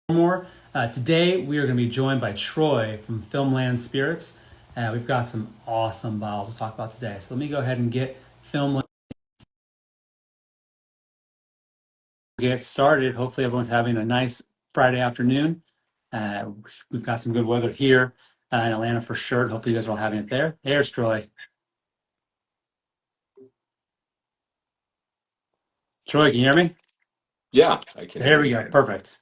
More. Today we are going to be joined by Troy from Filmland Spirits. We've got some awesome bottles to talk about today. So let me go ahead and get started. Hopefully everyone's having a nice Friday afternoon. We've got some good weather here in Atlanta for sure. Hopefully you guys are all having it there. There's Troy. Troy, can you hear me? Yeah, I can There hear we you. go. Perfect.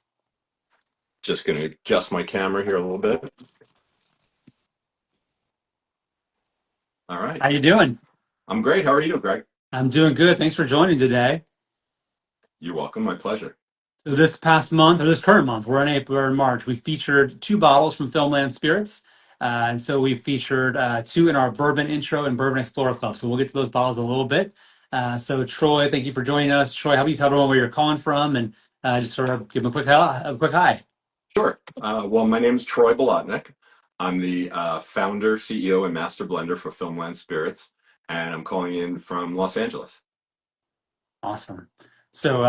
Just going to adjust my camera here a little bit. All right. How you doing? I'm great. How are you, Greg? I'm doing good. Thanks for joining today. You're welcome. My pleasure. So this past month, or this current month, we're in March. We featured two bottles from Filmland Spirits, and so we featured two in our Bourbon Intro and Bourbon Explorer Club. So we'll get to those bottles in a little bit. So Troy, thank you for joining us. Troy, how about you tell everyone where you're calling from, and just sort of give them a quick hi. Sure. Well, my name is Troy Bolotnick. I'm the founder, CEO, and master blender for Filmland Spirits, and I'm calling in from Los Angeles. Awesome. So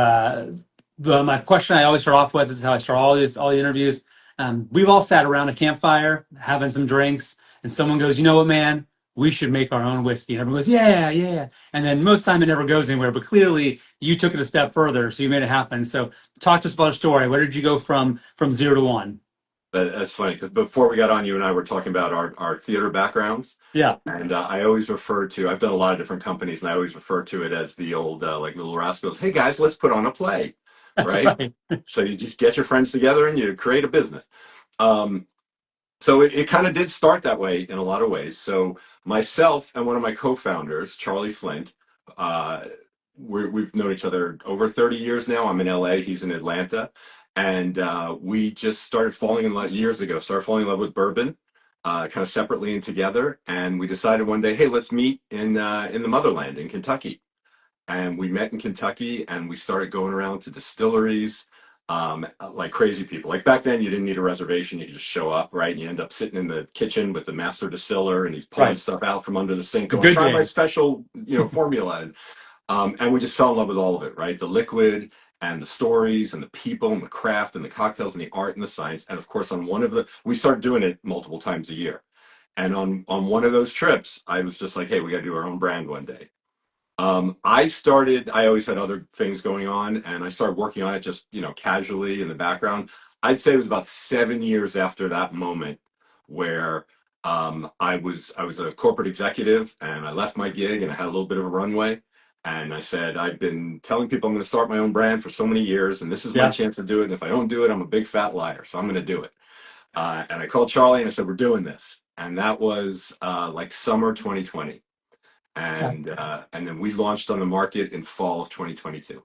my question I always start off with, this is how I start all the interviews. We've all sat around a campfire having some drinks, and someone goes, "You know what, man? We should make our own whiskey." And everyone goes, "Yeah, yeah." And then most time it never goes anywhere. But clearly, you took it a step further, so you made it happen. So talk to us about a story. Where did you go from 0 to 1? That's funny because before we got on, you and I were talking about our theater backgrounds. Yeah, And I always refer to, I've done a lot of different companies, and I always refer to it as the old, like Little Rascals, hey guys, let's put on a play, that's right? right. So you just get your friends together and you create a business. Um, so it kind of did start that way in a lot of ways. So myself and one of my co-founders, Charlie Flint, uh, we've known each other over 30 years now. I'm in LA, he's in Atlanta. And we just started falling in love years ago, started falling in love with bourbon, kind of separately and together. And we decided one day, hey, let's meet in the motherland in Kentucky. And we met in Kentucky and we started going around to distilleries, like crazy people. Like back then, you didn't need a reservation. You could just show up, right? And you end up sitting in the kitchen with the master distiller and he's pulling Right. stuff out from under the sink The going, good try my days. special, formula. And we just fell in love with all of it, right? The liquid and the stories and the people and the craft and the cocktails and the art and the science. And of course, we started doing it multiple times a year. And on one of those trips, I was just like, hey, we got to do our own brand one day. I always had other things going on and I started working on it just, casually in the background. I'd say it was about 7 years after that moment where I was a corporate executive and I left my gig and I had a little bit of a runway. And I said, I've been telling people I'm going to start my own brand for so many years, and this is my Yeah. chance to do it. And if I don't do it, I'm a big fat liar. So I'm going to do it. And I called Charlie and I said, we're doing this. And that was like summer 2020 and then we launched on the market in fall of 2022.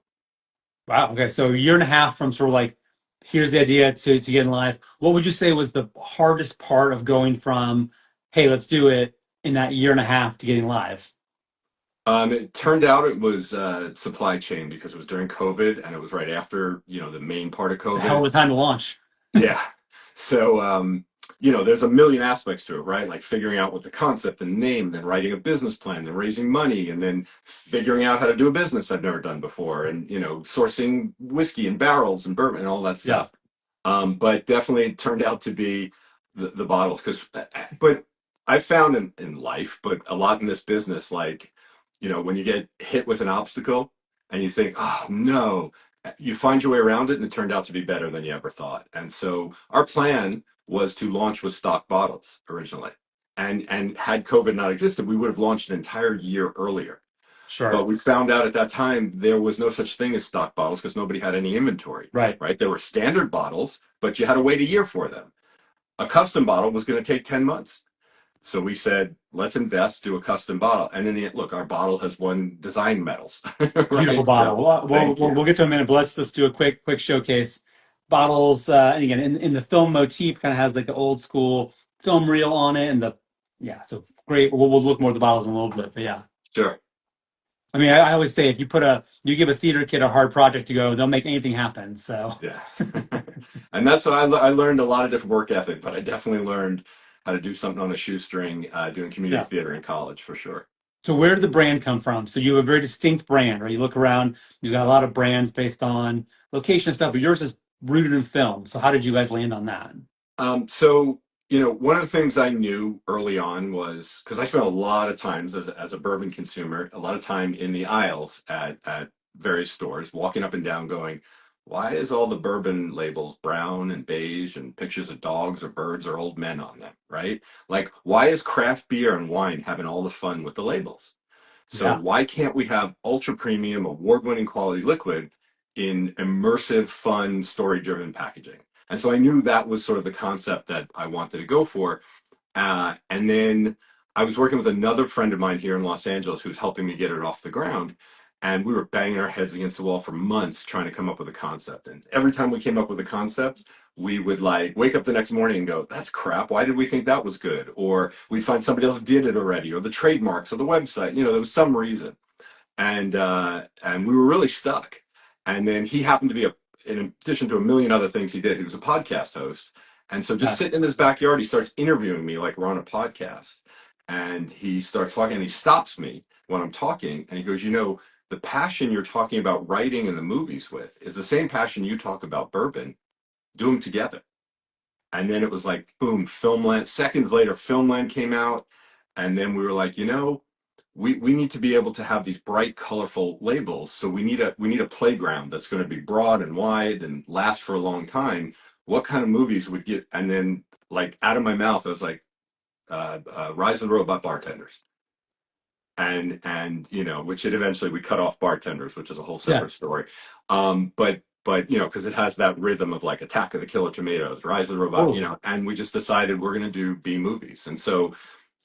Wow. Okay. So a year and a half from sort of like, here's the idea to get in live. What would you say was the hardest part of going from, hey, let's do it in that year and a half to getting live? It turned out it was supply chain because it was during COVID and it was right after, the main part of The hell of COVID. a time to launch. Yeah. So, there's a million aspects to it, right? Like figuring out what the concept and name, then writing a business plan, then raising money, and then figuring out how to do a business I've never done before, and sourcing whiskey and barrels and bourbon and all that Yeah. stuff. But definitely it turned out to be the bottles, but I found in life, but a lot in this business, like, when you get hit with an obstacle and you think, oh no, you find your way around it and it turned out to be better than you ever thought. And so our plan was to launch with stock bottles originally. And had COVID not existed, we would have launched an entire year earlier. Sure. But we found out at that time there was no such thing as stock bottles because nobody had any inventory, Right. right? There were standard bottles, but you had to wait a year for them. A custom bottle was going to take 10 months. So we said, let's invest, do a custom bottle. And then look, our bottle has won design medals, Beautiful right? bottle. So We'll, thank we'll, you. we'll get to a minute, but let's do a quick showcase. Bottles, and again, in the film motif, kind of has like the old school film reel on it, and yeah, so great. We'll look more at the bottles in a little bit, but yeah. Sure. I mean, I always say if you give a theater kid a hard project to go, they'll make anything happen. So, Yeah. And that's what I learned a lot of different work ethic, but I definitely learned how to do something on a shoestring, doing community yeah. theater in college for sure. So where did the brand come from? So you have a very distinct brand, right? You look around, you've got a lot of brands based on location and stuff, but yours is rooted in film. So how did you guys land on that? So, one of the things I knew early on was because I spent a lot of times as a bourbon consumer, a lot of time in the aisles at various stores, walking up and down going, why is all the bourbon labels brown and beige and pictures of dogs or birds or old men on them, right? Like, why is craft beer and wine having all the fun with the labels? So Yeah. why can't we have ultra premium, award-winning quality liquid in immersive, fun, story-driven packaging? And so I knew that was sort of the concept that I wanted to go for. And then I was working with another friend of mine here in Los Angeles who was helping me get it off the ground. And we were banging our heads against the wall for months trying to come up with a concept. And every time we came up with a concept, we would like wake up the next morning and go, that's crap. Why did we think that was good? Or we'd find somebody else did it already, or the trademarks or the website. There was some reason. And we were really stuck. And then he happened to be in addition to a million other things he was a podcast host. And so just Yeah. sitting in his backyard, he starts interviewing me like we're on a podcast. And he starts talking and he stops me when I'm talking and he goes, the passion you're talking about writing in the movies with is the same passion you talk about bourbon. Do them together. And then it was like, boom, Filmland. Seconds later, Filmland came out. And then we were like, we need to be able to have these bright, colorful labels. So we need a playground that's going to be broad and wide and last for a long time. What kind of movies would get? And then, like out of my mouth, I was like, Rise of the Robot Bartenders, and which it eventually we cut off bartenders, which is a whole Yeah. separate story. But because it has that rhythm of like Attack of the Killer Tomatoes, Rise of the Robot, Totally. and we just decided we're going to do B movies, and so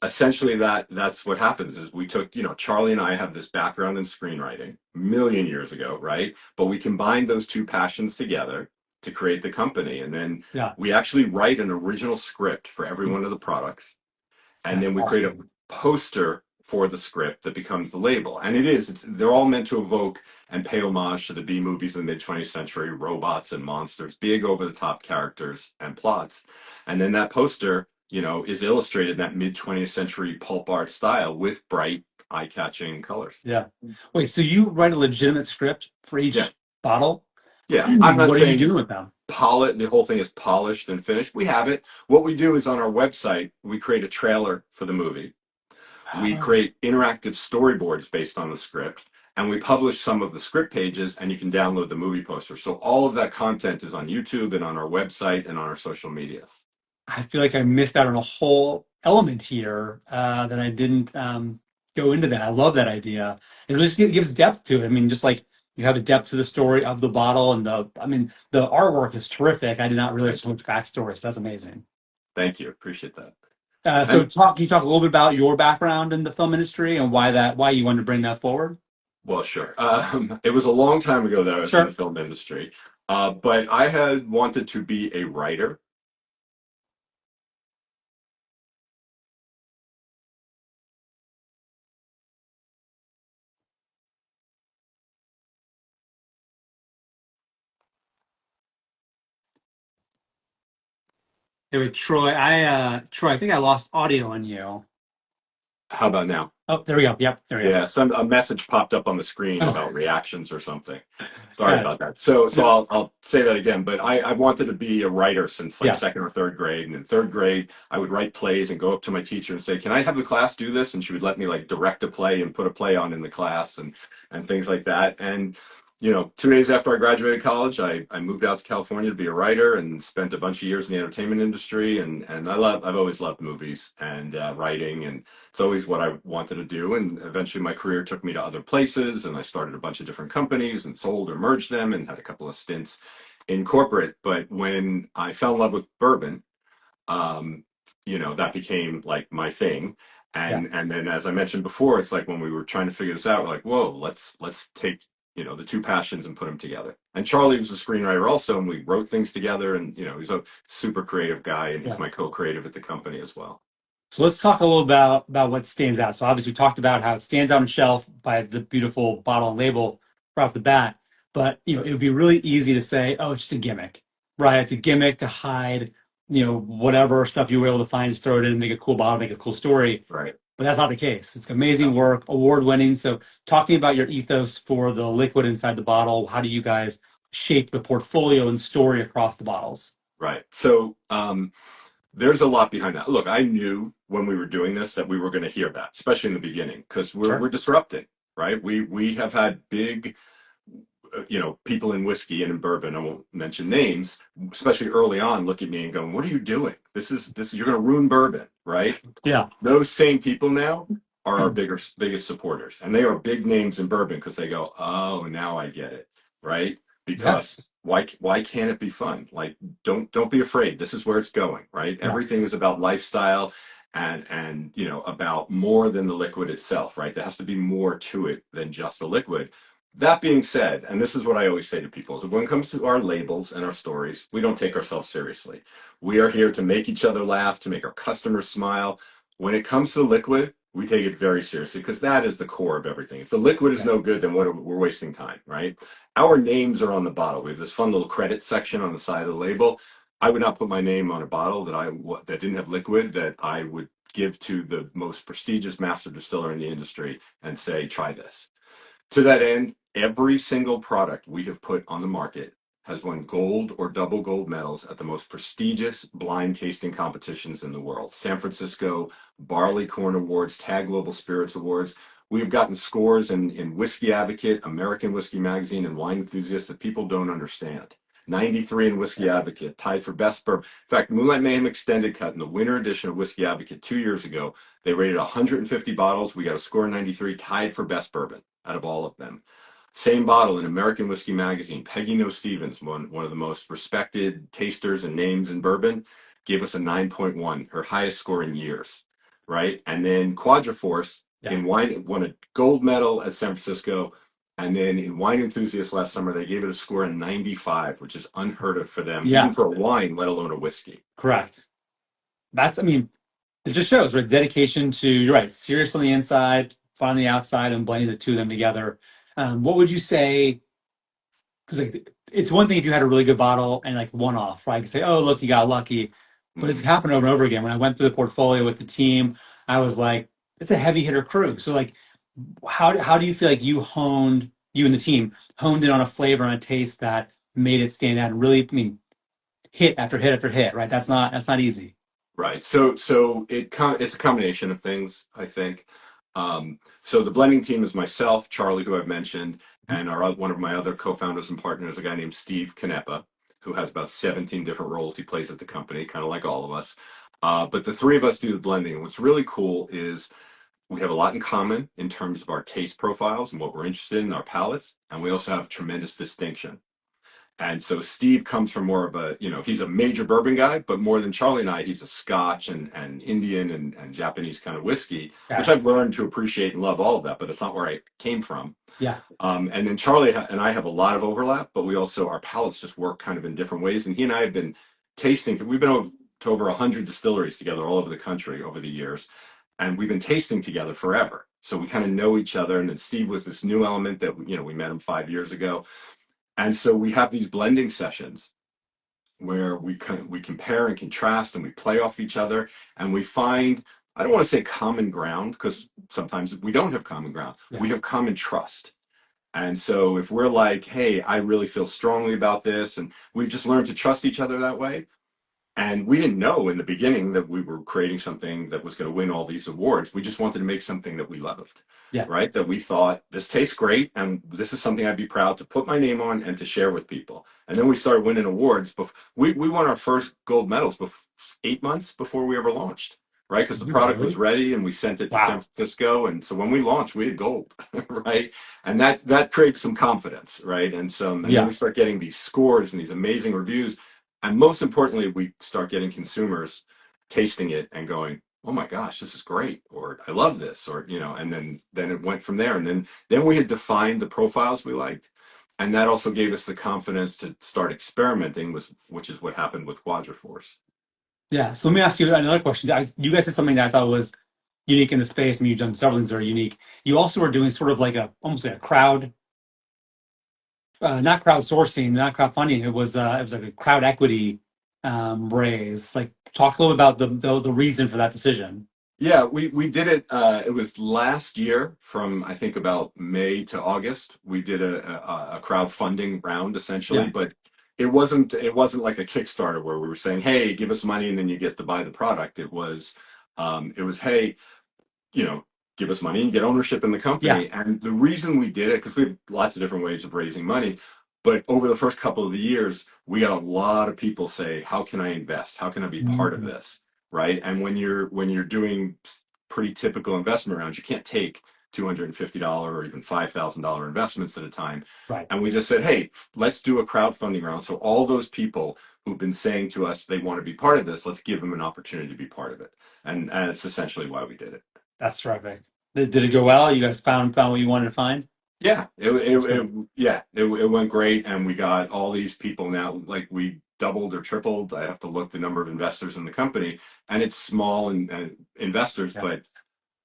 essentially that's what happens is we took Charlie and I have this background in screenwriting a million years ago, right? But we combined those two passions together to create the company, and then Yeah. we actually write an original script for every one of the products, and That's then we create a awesome. poster for the script that becomes the label. And they're all meant to evoke and pay homage to the B movies of the mid 20th century, robots and monsters, big over the top characters and plots. And then that poster, is illustrated in that mid 20th century pulp art style with bright, eye catching colors. Yeah. Wait, so you write a legitimate script for Yeah. each bottle? Yeah. I'm not What are you saying doing it's with them? the whole thing is polished and finished. We have it. What we do is on our website, we create a trailer for the movie. We Oh, create interactive storyboards based on the script, and we publish some of the script pages, and you can download the movie poster. So all of that content is on YouTube and on our website and on our social media. I feel like I missed out on a whole element here that I didn't go into that. I love that idea. It just gives depth to it. I mean, just like you have a depth to the story of the bottle, and I mean, the artwork is terrific. I did not realize Thank so you. much backstory, so that's amazing. Thank you. Appreciate that. So And can you talk a little bit about your background in the film industry and why you wanted to bring that forward? well, sure. It was a long time ago that I was in the Sure. film industry, but I had wanted to be a writer. Anyway, Troy, I think I lost audio on you. How about now? Oh, there we go. Yep, there we go. Yeah, a message popped up on the screen Oh, about reactions or something. Sorry got it. about that. So No, I'll say that again. But I wanted to be a writer since like yeah, second or third grade. And in third grade, I would write plays and go up to my teacher and say, "Can I have the class do this?" And she would let me like direct a play and put a play on in the class and things like that. And 2 days after I graduated college, I moved out to California to be a writer and spent a bunch of years in the entertainment industry. And I've always loved movies and writing, and it's always what I wanted to do. And eventually my career took me to other places, and I started a bunch of different companies and sold or merged them and had a couple of stints in corporate. But when I fell in love with bourbon, that became like my thing. yeah, And then as I mentioned before, it's like when we were trying to figure this out, we're like, whoa, let's take, the two passions and put them together. And Charlie was a screenwriter also, and we wrote things together, and he's a super creative guy, and he's yeah. my co-creative at the company as well. So let's talk a little about what stands out. So obviously we talked about how it stands out on shelf by the beautiful bottle and label right off the bat. But it would be really easy to say, oh, it's just a gimmick, right? It's a gimmick to hide, whatever stuff you were able to find, just throw it in, make a cool bottle, make a cool story. Right. But that's not the case. It's amazing No. work, award winning. So talking about your ethos for the liquid inside the bottle, how do you guys shape the portfolio and story across the bottles. Right. So there's a lot behind that. Look, I knew when we were doing this that we were going to hear that, especially in the beginning, because we're Sure. disrupting, right? We have had big people in whiskey and in bourbon, I won't mention names, especially early on, look at me and going, "What are you doing? This you're going to ruin bourbon, right?" Yeah. Those same people now are our biggest supporters, and they are big names in bourbon because they go, "Oh, now I get it," right? Yes. Because why can't it be fun? Like, don't be afraid. This is where it's going, right? Everything Yes. is about lifestyle and about more than the liquid itself, right? There has to be more to it than just the liquid. That being said, and this is what I always say to people, is that when it comes to our labels and our stories, we don't take ourselves seriously. We are here to make each other laugh, to make our customers smile. When it comes to liquid, we take it very seriously because that is the core of everything. If the liquid is Yeah. no good, then we're wasting time, right? Our names are on the bottle. We have this fun little credit section on the side of the label. I would not put my name on a bottle that didn't have liquid that I would give to the most prestigious master distiller in the industry and say, try this. To that end, every single product we have put on the market has won gold or double gold medals at the most prestigious blind tasting competitions in the world. San Francisco Barleycorn Awards, Tag Global Spirits Awards. We've gotten scores in Whiskey Advocate, American Whiskey Magazine, and Wine Enthusiast that people don't understand. 93 in Whiskey Advocate, tied for best bourbon. In fact, Moonlight Mayhem Extended Cut in the winter edition of Whiskey Advocate 2 years ago, they rated 150 bottles. We got a score of 93, tied for best bourbon out of all of them. Same bottle in American Whiskey Magazine. Peggy No Stevens, one of the most respected tasters and names in bourbon, gave us a 9.1, her highest score in years, right? And then Quadriforce Yeah. in wine won a gold medal at San Francisco. And then in Wine Enthusiast last summer, they gave it a score of 95, which is unheard of for them, even Yeah. for a wine, let alone a whiskey. Correct. I mean, it just shows, right? Dedication to, you're right, serious on the inside, fun on the outside, and blending the two of them together. What would you say? Because like, it's one thing if you had a really good bottle and like one off, right? You can say, oh, look, you got lucky. But it's Mm-hmm. happened over and over again. When I went through the portfolio with the team, I was like, it's a heavy hitter crew. So like, how do you feel like you and the team honed in on a flavor and a taste that made it stand out and really, I mean, hit after hit after hit, right? That's not easy. Right. So it's a combination of things, I think. So the blending team is myself, Charlie, who I've mentioned, and one of my other co-founders and partners, a guy named Steve Canepa, who has about 17 different roles he plays at the company, kind of like all of us. But the three of us do the blending. And what's really cool is we have a lot in common in terms of our taste profiles and what we're interested in, our palates, and we also have tremendous distinction. And so Steve comes from more of he's a major bourbon guy, but more than Charlie and I, he's a Scotch and Indian and Japanese kind of whiskey, which Yeah. I've learned to appreciate and love all of that, but it's not where I came from. Yeah. And then Charlie and I have a lot of overlap, but we also, our palates just work kind of in different ways. And he and I have been we've been to over 100 distilleries together all over the country over the years. And we've been tasting together forever. So we kind of know each other. And then Steve was this new element that, we met him 5 years ago. And so we have these blending sessions where we compare and contrast and we play off each other and we find, I don't want to say common ground because sometimes we don't have common ground. Yeah. We have common trust. And so if we're like, hey, I really feel strongly about this, and we've just learned to trust each other that way, and we didn't know in the beginning that we were creating something that was going to win all these awards. We just wanted to make something that we loved, Yeah. right? That we thought this tastes great, and this is something I'd be proud to put my name on and to share with people. And then we started winning awards. We won our first gold medals 8 months before we ever launched, right? Because the product was Really? ready, and we sent it to San Wow. Francisco. And so when we launched, we had gold, right? And that creates some confidence, right? And then Yeah. we start getting these scores and these amazing reviews, and most importantly, we start getting consumers tasting it and going, "Oh my gosh, this is great," or "I love this," or and then it went from there. And then we had defined the profiles we liked, and that also gave us the confidence to start experimenting with, which is what happened with Quadriforce. Yeah. So let me ask you another question. You guys did something that I thought was unique in the space. I mean, you've done several things that are unique. You also are doing sort of like almost like a crowd, not crowdsourcing, not crowdfunding. It was like a crowd equity raise. Like, talk a little about the reason for that decision. Yeah, we did it. It was last year, from I think about May to August. We did a crowdfunding round essentially, Yeah. but it wasn't like a Kickstarter where we were saying, "Hey, give us money and then you get to buy the product." It was, "Hey, you know, give us money and get ownership in the Yeah. company." And the reason we did it, because we have lots of different ways of raising money, but over the first couple of the years, we got a lot of people say, "How can I invest? How can I be part of Mhm. this?" Right? And when you're doing pretty typical investment rounds, you can't take $250 or even $5,000 investments at a time. Right. And we just said, "Hey, let's do a crowdfunding round." So all those people who've been saying to us they want to be part of this, let's give them an opportunity to be part of it. And it's essentially why we did it. That's terrific. Did it go well? You guys found what you wanted to find? Yeah, it, it, That's it great. yeah, it went great, and we got all these people now. Like we doubled or tripled. I have to look the number of investors in the company, and it's small and investors, Yeah. but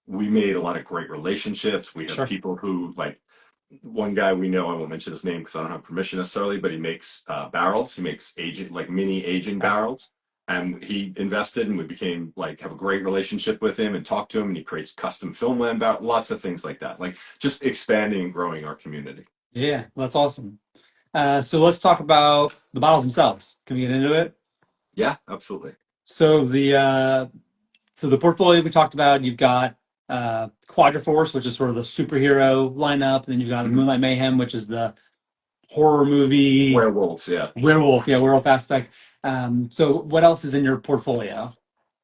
we made a lot of great relationships. We have Sure. people who like one guy we know. I won't mention his name because I don't have permission necessarily, but he makes barrels. He makes aging like mini aging Okay. barrels. And he invested, and we became like have a great relationship with him and talk to him. And he creates custom Filmland barrels, lots of things like that. Like just expanding and growing our community. Yeah, well, that's awesome. So let's talk about the bottles themselves. Can we get into it? Yeah, absolutely. So the portfolio we talked about, you've got Quadriforce, which is sort of the superhero lineup, and then you've got Mhm. Moonlight Mayhem, which is the horror movie Werewolves, yeah. werewolf aspect. So what else is in your portfolio?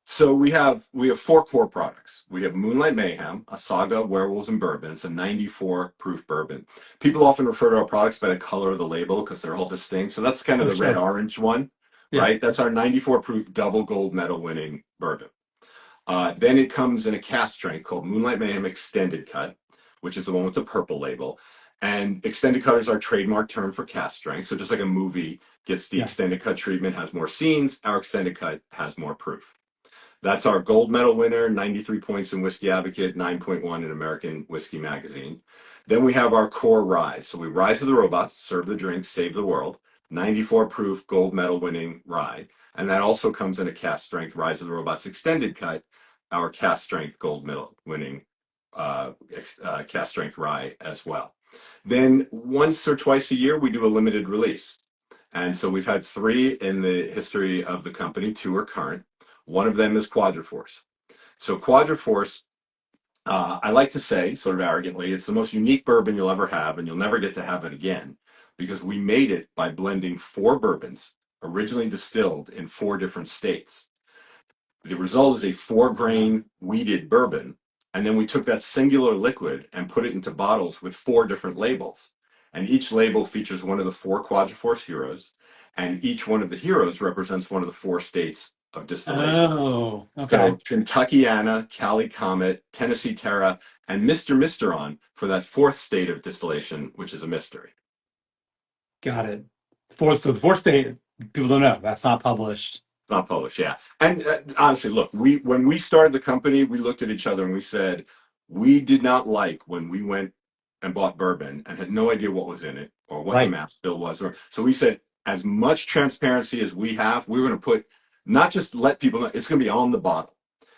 So we have four core products. We have Moonlight Mayhem, a saga of werewolves and bourbon. It's a 94 proof bourbon. People often refer to our products by the color of the label because they're all distinct. So that's kind of Oh, the red sure. orange one, Yeah. right? That's our 94 proof double gold medal winning bourbon. Then it comes in a cast strength called Moonlight Mayhem Extended Cut, which is the one with the purple label. And extended cut is our trademark term for cast strength. So just like a movie gets the Yeah. extended cut treatment, has more scenes, our extended cut has more proof. That's our gold medal winner, 93 points in Whiskey Advocate, 9.1 in American Whiskey Magazine. Then we have our core rise. So we rise to the robots, serve the drinks, save the world. 94 proof gold medal winning rye. And that also comes in a cast strength Rise of the Robots extended cut, our cast strength gold medal winning cast strength rye as well. Then once or twice a year, we do a limited release. And so we've had three in the history of the company, two are current. One of them is Quadriforce. So Quadriforce, I like to say, sort of arrogantly, it's the most unique bourbon you'll ever have, and you'll never get to have it again, because we made it by blending four bourbons originally distilled in four different states. The result is a four Wow. grain wheated bourbon. And then we took that singular liquid and put it into bottles with four different labels. And each label features one of the four Quadriforce heroes. And each one of the heroes represents one of the four states of distillation. Oh, okay. So Kentuckiana, Cali Comet, Tennessee Terra, and Mr. Misteron for that fourth state of distillation, which is a mystery. Got it. So the fourth state, people don't know. That's not published. Not published, yeah. And honestly, look, we when we started the company, we looked at each other and we said we did not like when we went and bought bourbon and had no idea what was in it or what the Right. math bill was. Or so we said, as much transparency as we have, we're going to put not just let people know, it's going to be on the bottle.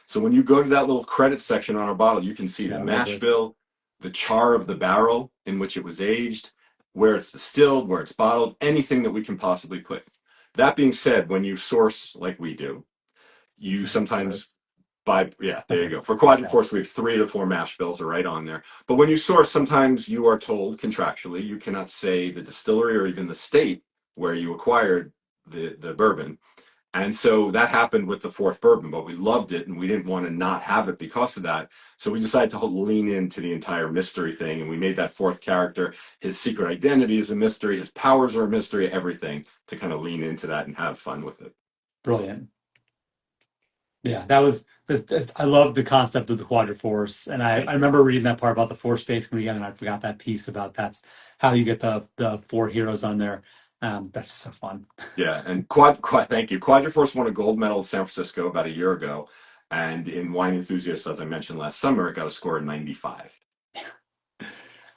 So when you go to that little credit section on our bottle, you can see Yeah, the I love mash this. bill, the char of the barrel in which it was aged, where it's distilled, where it's bottled, anything that we can possibly put. That being said, when you source like we do, you sometimes This. buy, yeah, there you go. Perfect. For Yeah. Quadriforce, we have 3 to 4 mash bills are right on there. But when you source, sometimes you are told contractually you cannot say the distillery or even the state where you acquired the bourbon. And so that happened with the fourth bourbon, but we loved it and we didn't want to not have it because of that. So we decided to lean into the entire mystery thing, and we made that fourth character. His secret identity is a mystery, his powers are a mystery, everything to kind of lean into that and have fun with it. Brilliant. Yeah, I love the concept of the Quadriforce, and I Thank you. remember reading that part about the four states coming together, and I forgot that piece about that's how you get the four heroes on there. That's so fun. Yeah, and thank you. Quadriforce won a gold medal in San Francisco about a year ago, and in Wine Enthusiast, as I mentioned last summer, it got a score of 95. All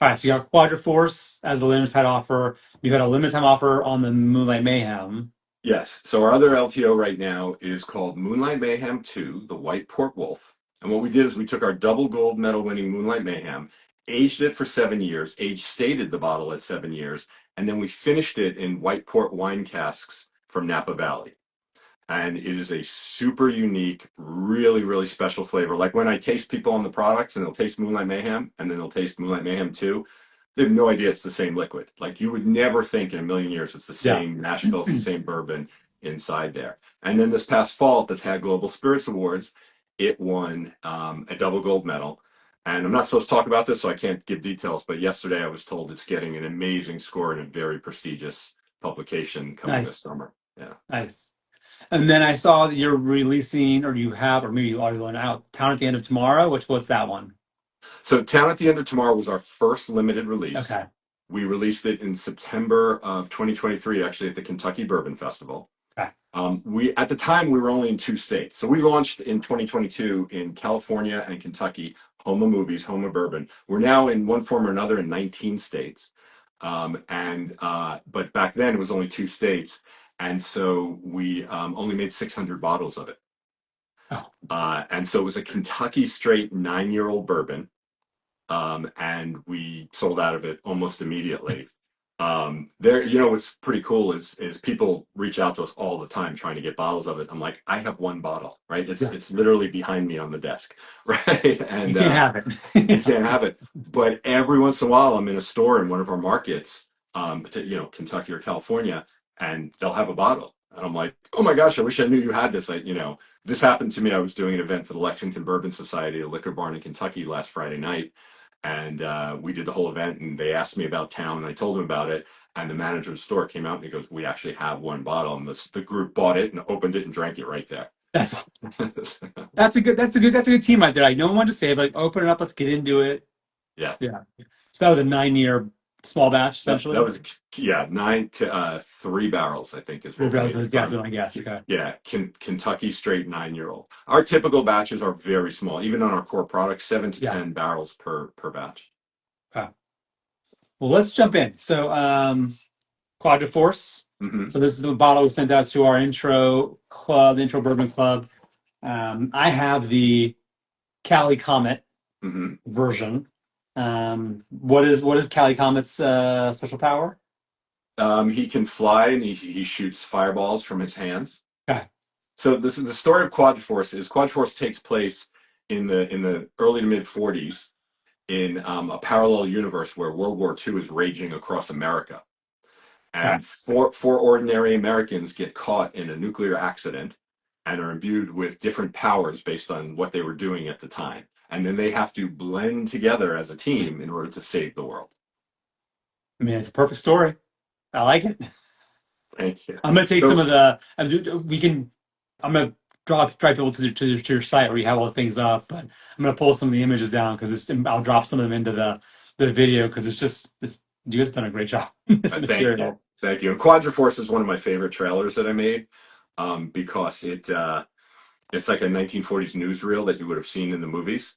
right, so you got Quadriforce as a limited time offer. You got a limited time offer on the Moonlight Mayhem. Yes, so our other LTO right now is called Moonlight Mayhem 2, the White Port Wolf. And what we did is we took our double gold medal winning Moonlight Mayhem, aged it for 7 years, age stated the bottle at 7 years, and then we finished it in white port wine casks from Napa Valley. And it is a super unique, really, really special flavor. Like when I taste people on the products and they'll taste Moonlight Mayhem and then they'll taste Moonlight Mayhem too, they have no idea it's the same liquid. Like you would never think in a million years it's the Yeah. same mash bill, it's the same bourbon inside there. And then this past fall at the TAG Global Spirits Awards, it won a double gold medal. And I'm not supposed to talk about this, so I can't give details. But yesterday I was told it's getting an amazing score in a very prestigious publication coming this Nice. summer. Yeah. Nice. And then I saw that you're releasing, or you have, or maybe you are going out, Town at the End of Tomorrow. What's that one? So Town at the End of Tomorrow was our first limited release. Okay. We released it in September of 2023, actually at the Kentucky Bourbon Festival. Okay. We at the time we were only in 2 states, so we launched in 2022 in California and Kentucky, home of movies, home of bourbon. We're now in one form or another in 19 states, but back then it was only 2 states, and so we only made 600 bottles of it. Oh, And so it was a Kentucky straight 9-year-old bourbon, and we sold out of it almost immediately. What's pretty cool is people reach out to us all the time trying to get bottles of it. I'm like, I have one bottle, right? It's yeah. it's literally behind me on the desk, right? And You can't have you it. can't have it. But every once in a while, I'm in a store in one of our markets, Kentucky or California, and they'll have a bottle. And I'm like, oh my gosh, I wish I knew you had this. This happened to me. I was doing an event for the Lexington Bourbon Society, a liquor barn in Kentucky last Friday night. And we did the whole event, and they asked me about Town, and I told them about it. And the manager of the store came out and he goes, "We actually have one bottle." And the group bought it and opened it and drank it right there. That's a good team right there. Like no one wanted to say, but like open it up, let's get into it. Yeah. Yeah. So that was a 9-year small batch, essentially. That was, yeah, 3 barrels, I think, is what we made. I guess. Okay. Yeah, Kentucky straight 9-year-old. Our typical batches are very small, even on our core products, 7 to Yeah. 10 barrels per batch. Okay. Well, let's jump in. So, Quadriforce. Mm-hmm. So this is the bottle we sent out to our intro club, intro bourbon club. I have the Cali Comet Mm-hmm. version. What is Cali Comet's special power? He can fly and he shoots fireballs from his hands. Okay. So this is the story of Quadriforce takes place in the early to mid 40s in a parallel universe where World War II is raging across America. And four ordinary Americans get caught in a nuclear accident and are imbued with different powers based on what they were doing at the time. And then they have to blend together as a team in order to save the world. I mean, it's a perfect story. I like it. Thank you. I'm gonna take some of the. I'm gonna drive people to your site where you have all the things up, but I'm gonna pull some of the images down because I'll drop some of them into the video because you guys have done a great job. This material. Thank you. And Quadriforce is one of my favorite trailers that I made because it's like a 1940s newsreel that you would have seen in the movies.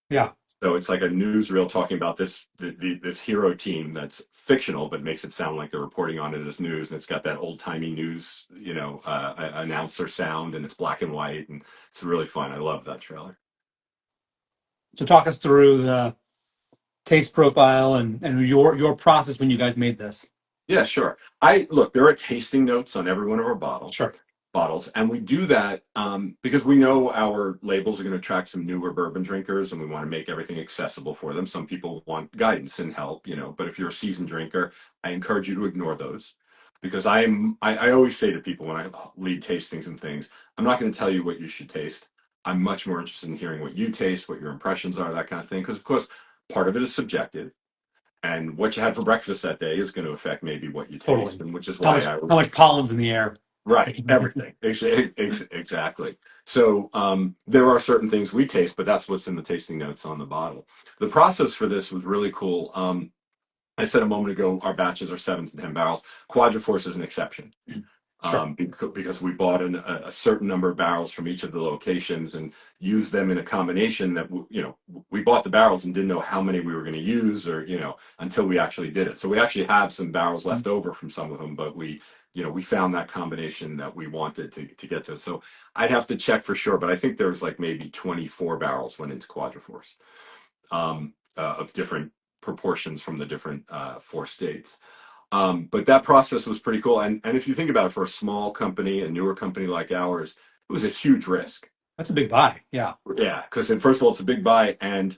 Yeah. So it's like a newsreel talking about this hero team that's fictional, but makes it sound like they're reporting on it as news. And it's got that old timey news, announcer sound, and it's black and white, and it's really fun. I love that trailer. So talk us through the taste profile and your process when you guys made this. Yeah, sure. There are tasting notes on every one of our bottles. Sure. And we do that because we know our labels are going to attract some newer bourbon drinkers, and we want to make everything accessible for them. Some people want guidance and help, but if you're a seasoned drinker, I encourage you to ignore those, because I always say to people when I lead tastings and things, I'm not going to tell you what you should taste. I'm much more interested in hearing what you taste, what your impressions are, that kind of thing, because of course part of it is subjective. And what you had for breakfast that day is going to affect maybe what you taste, and which is why how much pollen's in the air. Right, everything. Exactly. So there are certain things we taste, but that's what's in the tasting notes on the bottle. The process for this was really cool. I said a moment ago, our batches are 7 to 10 barrels. Quadriforce is an exception. Sure. Because we bought a certain number of barrels from each of the locations and used them in a combination that, we bought the barrels and didn't know how many we were going to use, or, until we actually did it. So we actually have some barrels left over from some of them, but we we found that combination that we wanted to get to. So I'd have to check for sure, but I think there was like maybe 24 barrels went into Quadra-Force, of different proportions from the different four states. But that process was pretty cool. And if you think about it, for a small company, a newer company like ours, it was a huge risk. That's a big buy. Yeah. Yeah, because first of all, it's a big buy, and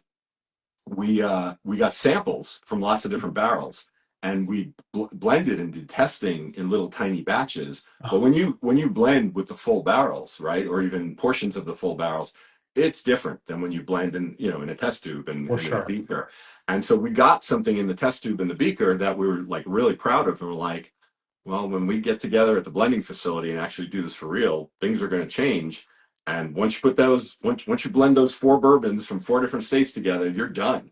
we got samples from lots of different barrels, and we blended and did testing in little tiny batches. But Oh, when you blend with the full barrels, right, or even portions of the full barrels, it's different than when you blend in a test tube for and in a sure. beaker. And so we got something in the test tube and the beaker that we were like really proud of, and we're like, well, when we get together at the blending facility and actually do this for real, things are going to change. And once you blend those four bourbons from four different states together, you're done,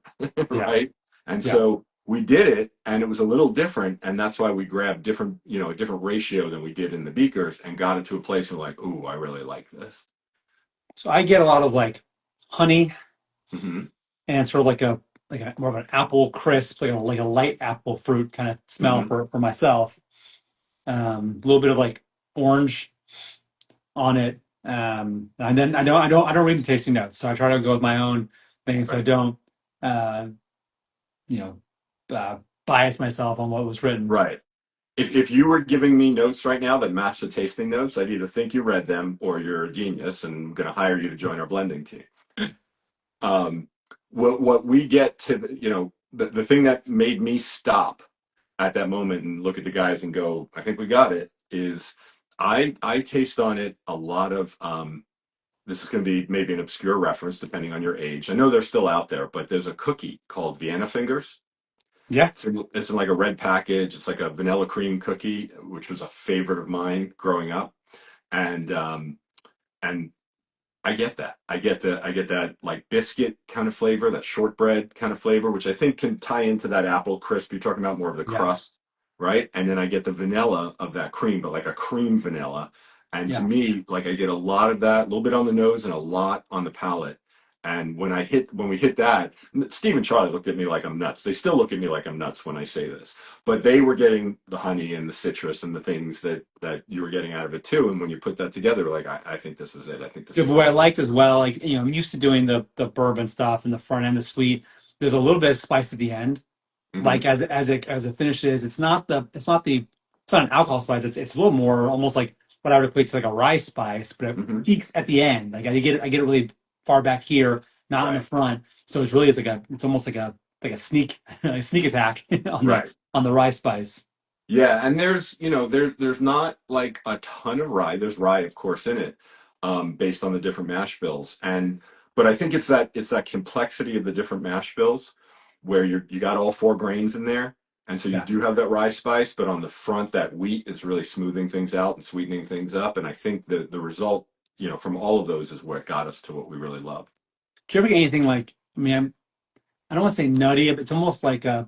Yeah. right? And Yeah. so we did it, and it was a little different, and that's why we grabbed a different ratio than we did in the beakers, and got it to a place where like, ooh, I really like this. So I get a lot of like honey Hmm. and sort of like a more of an apple crisp, like a light apple fruit kind of smell Hmm. for myself. A little bit of like orange on it. And then I don't read the tasting notes, so I try to go with my own thing, so I Right, don't uh, you know bias myself on what was written. right. If you were giving me notes right now that match the tasting notes, I'd either think you read them or you're a genius, and I'm going to hire you to join our blending team. um, what we get to, the thing that made me stop at that moment and look at the guys and go, I think we got it, is I taste on it a lot of, this is going to be maybe an obscure reference depending on your age. I know they're still out there, but there's a cookie called Vienna Fingers. Yeah. It's in like a red package. It's like a vanilla cream cookie, which was a favorite of mine growing up. And I get that. I get that like biscuit kind of flavor, that shortbread kind of flavor, which I think can tie into that apple crisp. You're talking about more of the Yes. crust, right? And then I get the vanilla of that cream, but like a cream vanilla. And to Yeah. me, like I get a lot of that, a little bit on the nose and a lot on the palate. And when we hit that, Steve and Charlie looked at me like I'm nuts. They still look at me like I'm nuts when I say this, but they were getting the honey and the citrus and the things that you were getting out of it too. And when you put that together, like I think this is it. I think this Yeah, is but what what I I want. liked as well, like I'm used to doing the bourbon stuff and the front end, the sweet. There's a little bit of spice at the end, Hmm. like as it finishes. It's not an alcohol spice. It's a little more almost like what I would equate to like a rye spice, but it Hmm. peaks at the end. Like I get it really far back here, not in the Right. front. So it's almost like a sneak a sneak attack Right. on the rye spice. Yeah, and there's not like a ton of rye. There's rye, of course, in it, based on the different mash bills. But I think it's that complexity of the different mash bills where you got all four grains in there, and so you Yeah. do have that rye spice, but on the front, that wheat is really smoothing things out and sweetening things up. And I think the result, from all of those is what got us to what we really love. Do you ever get anything like? I mean, I don't want to say nutty, but it's almost like the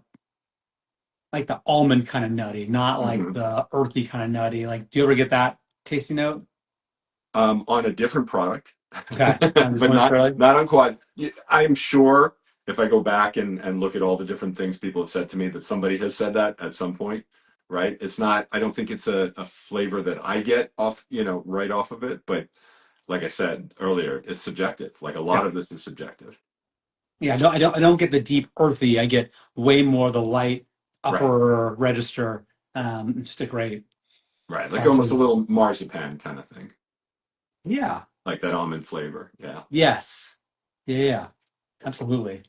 almond kind of nutty, not like Hmm. the earthy kind of nutty. Like, do you ever get that tasty note? On a different product, Okay, not this but one not necessarily. not on quad. I'm sure if I go back and look at all the different things people have said to me, that somebody has said that at some point, right? It's not. I don't think it's a flavor that I get off, right off of it. But like I said earlier, it's subjective. Like a lot Yeah, of this is subjective. yeah. I don't get the deep earthy. I get way more the light Right, upper register. It's just a great. right. Like almost a Actually, little marzipan kind of thing, yeah. like that almond flavor. Yeah. Yes. Yeah. Yeah. Absolutely.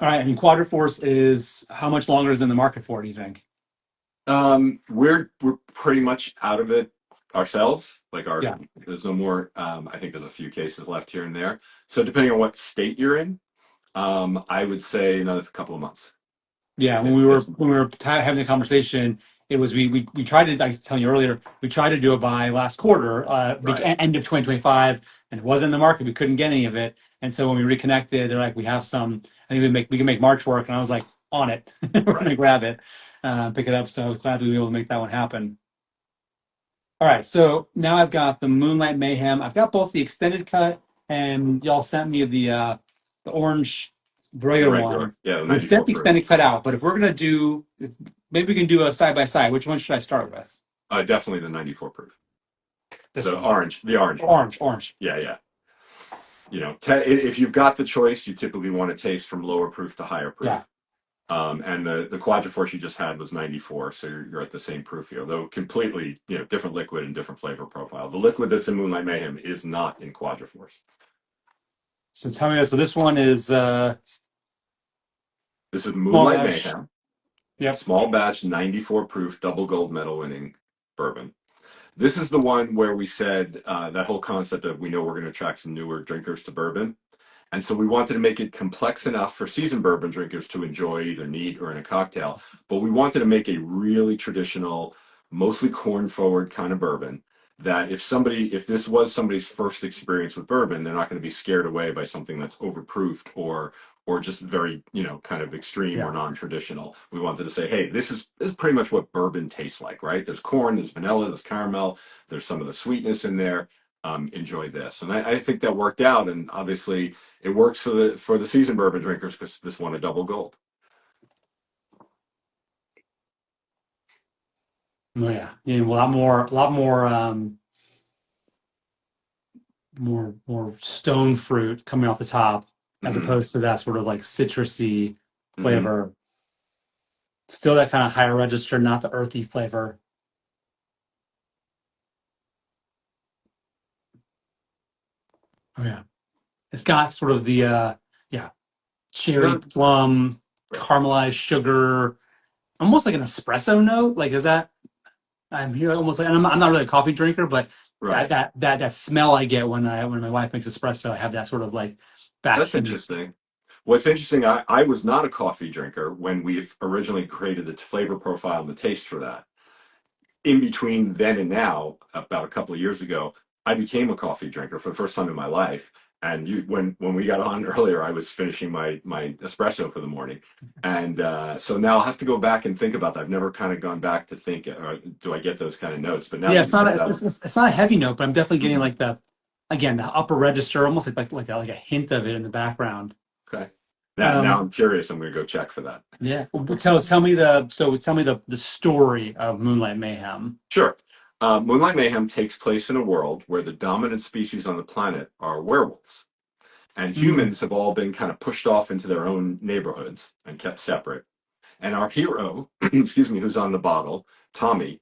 All right. And Quadriforce is how much longer is in the market for? Do you think? We're pretty much out of it ourselves. Like Yeah. there's no more. I think there's a few cases left here and there. So depending on what state you're in, I would say another couple of months. Yeah, If when it we were is. when we were having the conversation, it was we tried to. I was telling you earlier, we tried to do it by last quarter, Right. end of 2025, and it wasn't in the market. We couldn't get any of it, and so when we reconnected, they're like, "We have some. I think we can make March work." And I was like, "On it, we're Right. gonna grab it, pick it up." So I was glad we were able to make that one happen. All right, so now I've got the Moonlight Mayhem. I've got both the extended cut, and y'all sent me the orange. the The regular regular, one. yeah, the The 94 Mississippi proof. extended cut out, but if we're gonna do, maybe we can do a side by side. Which one should I start with? Definitely the 94 proof. This one. The orange one. Orange, orange. Yeah, yeah. If you've got the choice, you typically want to taste from lower proof to higher Yeah. proof. And the Quadriforce you just had was 94, so you're at the same proof here, though completely, different liquid and different flavor profile. The liquid that's in Moonlight Mayhem is not in Quadriforce. So tell me this. So this one is This is small Moonlight batch. Mayhem, Yep. small batch, 94 proof, double gold medal winning bourbon. This is the one where we said that whole concept of we know we're going to attract some newer drinkers to bourbon. And so we wanted to make it complex enough for seasoned bourbon drinkers to enjoy either neat or in a cocktail. But we wanted to make a really traditional, mostly corn forward kind of bourbon that if this was somebody's first experience with bourbon, they're not going to be scared away by something that's overproofed or just very, kind of extreme or Yeah. non-traditional. We wanted to say, hey, this is pretty much what bourbon tastes like, right? There's corn, there's vanilla, there's caramel, there's some of the sweetness in there. Enjoy this. And I think that worked out. And obviously it works for the seasoned bourbon drinkers because this won a double gold. Oh yeah. Yeah. A lot more, more stone fruit coming off the top, as Mm-hmm. opposed to that sort of like citrusy Mm-hmm. flavor. Still that kind of higher register, not the earthy flavor. Oh yeah. It's got sort of the yeah, cherry Sure. plum, Right. caramelized sugar, almost like an espresso note. Like is that I'm here almost like, and I'm not really a coffee drinker, but Right. that smell I get when my wife makes espresso, I have that sort of like back That's in. interesting. What's interesting, I was not a coffee drinker when we originally created the flavor profile and the taste for that. In between then and now, about a couple of years ago, I became a coffee drinker for the first time in my life. And when we got on earlier, I was finishing my espresso for the morning, and so now I'll have to go back and think about that. I've never kind of gone back to think, or do I get those kind of notes? But now Yeah, that it's you not said that, it's not a heavy note, but I'm definitely getting mhm, like the upper register, almost like a hint of it in the background. okay. Now Um, I'm curious. I'm going to go check for that. yeah. Well, tell me the story of Moonlight Mayhem. Sure. Moonlight Mayhem takes place in a world where the dominant species on the planet are werewolves. And Mm. humans have all been kind of pushed off into their own neighborhoods and kept separate. And our hero, excuse me, who's on the bottle, Tommy,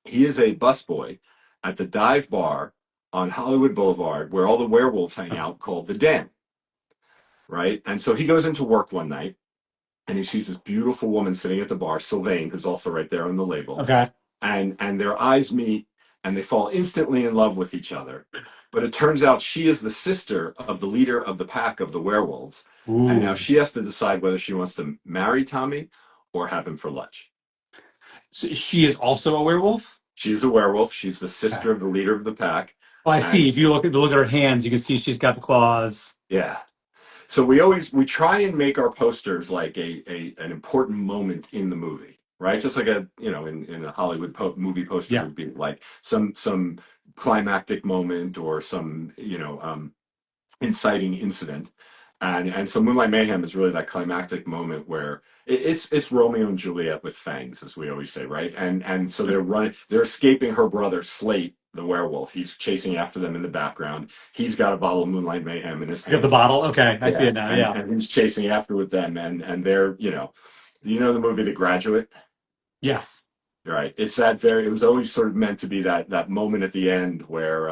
he is a busboy at the dive bar on Hollywood Boulevard where all the werewolves hang out called the Den, right? And so he goes into work one night and he sees this beautiful woman sitting at the bar, Sylvain, who's also right there on the label, Okay. and their eyes meet and they fall instantly in love with each other. But it turns out she is the sister of the leader of the pack of the werewolves. And now Ooh. she has to decide whether she wants to marry Tommy or have him for lunch. So she is also a werewolf? She's a werewolf. She's the Okay. sister of the leader of the pack. Oh, I see. And If you look at her hands, you can see she's got the claws. yeah. So we try and make our posters like an important moment in the movie, right? Just like in a Hollywood movie poster Yeah. would be like some climactic moment or some inciting incident. And so Moonlight Mayhem is really that climactic moment where it's Romeo and Juliet with fangs, as we always say, right? And so they're escaping her brother Slate, the werewolf. He's chasing after them in the background. He's got a bottle of Moonlight Mayhem in his You got the hand. bottle? Okay, I see Yeah, it now. and Yeah. and he's chasing after with them, and they're the movie The Graduate. Yes. Right. It's that very, it was always sort of meant to be that moment at the end where